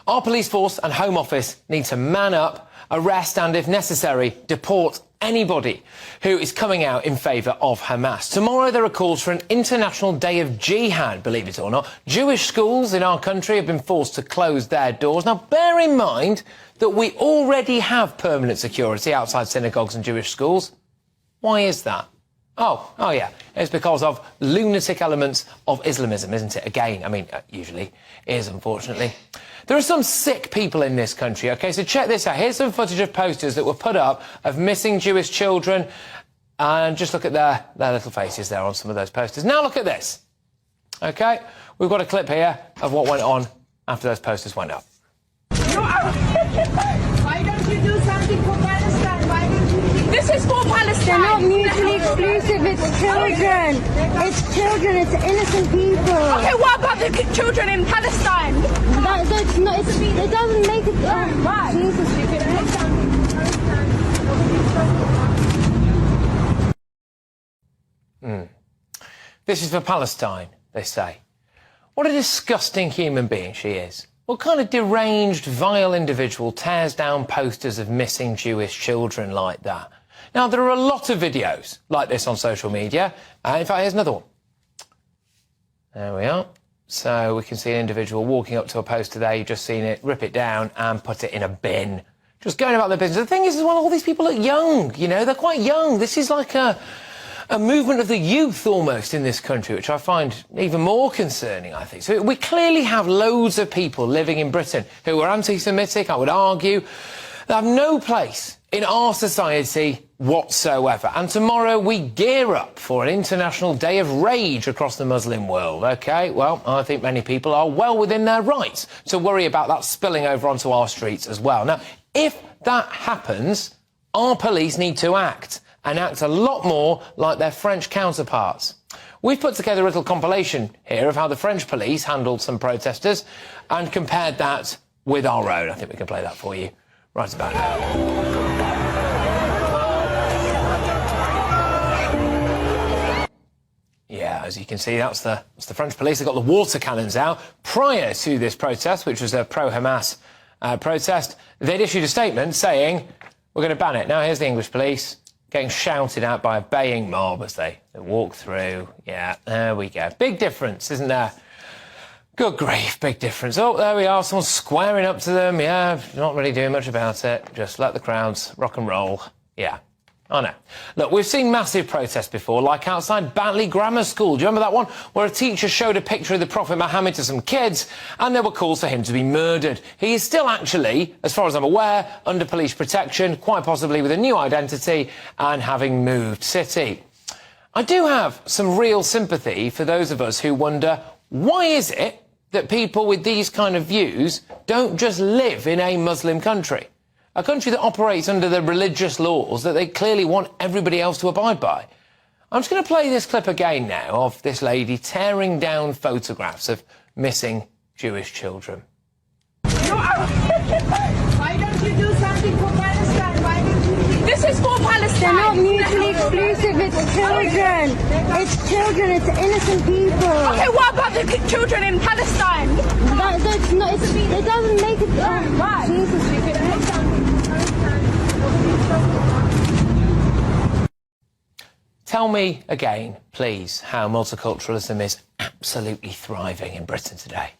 Our police force and Home Office need to man up, arrest and, if necessary, deport anybody who is coming out in favour of Hamas. Tomorrow there are calls for an international day of jihad, believe it or not. Jewish schools in our country have been forced to close their doors. Now, bear in mind that we already have permanent security outside synagogues and Jewish schools. Why is that? Oh yeah, it's because of lunatic elements of Islamism, isn't it? Again, I mean, usually is, unfortunately. There are some sick people in this country, OK? So check this out. Here's some footage of posters that were put up of missing Jewish children. And just look at their little faces there on some of those posters. Now look at this. OK? We've got a clip here of what went on after those posters went up. Why don't you do something for Palestine? Why don't you... This is for Palestine. They're not mutually exclusive. It's children. It's children. It's innocent people. Okay, what about the children in Palestine? That's not. It doesn't make it. Why? Jesus. This is for Palestine, they say. What a disgusting human being she is. What kind of deranged, vile individual tears down posters of missing Jewish children like that? Now, there are a lot of videos like this on social media. In fact, here's another one. There we are. So we can see an individual walking up to a poster there. You've just seen it, rip it down and put it in a bin. Just going about their business. The thing is, as well, all these people look young, you know, they're quite young. This is like a movement of the youth almost in this country, which I find even more concerning, I think. So we clearly have loads of people living in Britain who are anti-Semitic, I would argue. They have no place in our society whatsoever. And tomorrow we gear up for an international day of rage across the Muslim world, OK? Well, I think many people are well within their rights to worry about that spilling over onto our streets as well. Now, if that happens, our police need to act, and act a lot more like their French counterparts. We've put together a little compilation here of how the French police handled some protesters and compared that with our own. I think we can play that for you right about now. Yeah, as you can see, that's the French police. They got the water cannons out. Prior to this protest, which was a pro-Hamas protest, they'd issued a statement saying, we're going to ban it. Now, here's the English police getting shouted at by a baying mob as they walk through. Yeah, there we go. Big difference, isn't there? Good grief, big difference. Oh, there we are, someone squaring up to them. Yeah, not really doing much about it. Just let the crowds rock and roll. Yeah, I know. Look, we've seen massive protests before, like outside Batley Grammar School. Do you remember that one? Where a teacher showed a picture of the Prophet Muhammad to some kids and there were calls for him to be murdered. He is still actually, as far as I'm aware, under police protection, quite possibly with a new identity and having moved city. I do have some real sympathy for those of us who wonder, why is it that people with these kind of views don't just live in a Muslim country? A country that operates under the religious laws that they clearly want everybody else to abide by. I'm just going to play this clip again now of this lady tearing down photographs of missing Jewish children. Why don't you do something for Palestine? Why don't you... This is for Palestine. They're not mutually exclusive. It's children. It's children. It's innocent people. Okay, what about the children in Palestine? That's not. It doesn't make it. Why? Jesus. Tell me again, please, how multiculturalism is absolutely thriving in Britain today.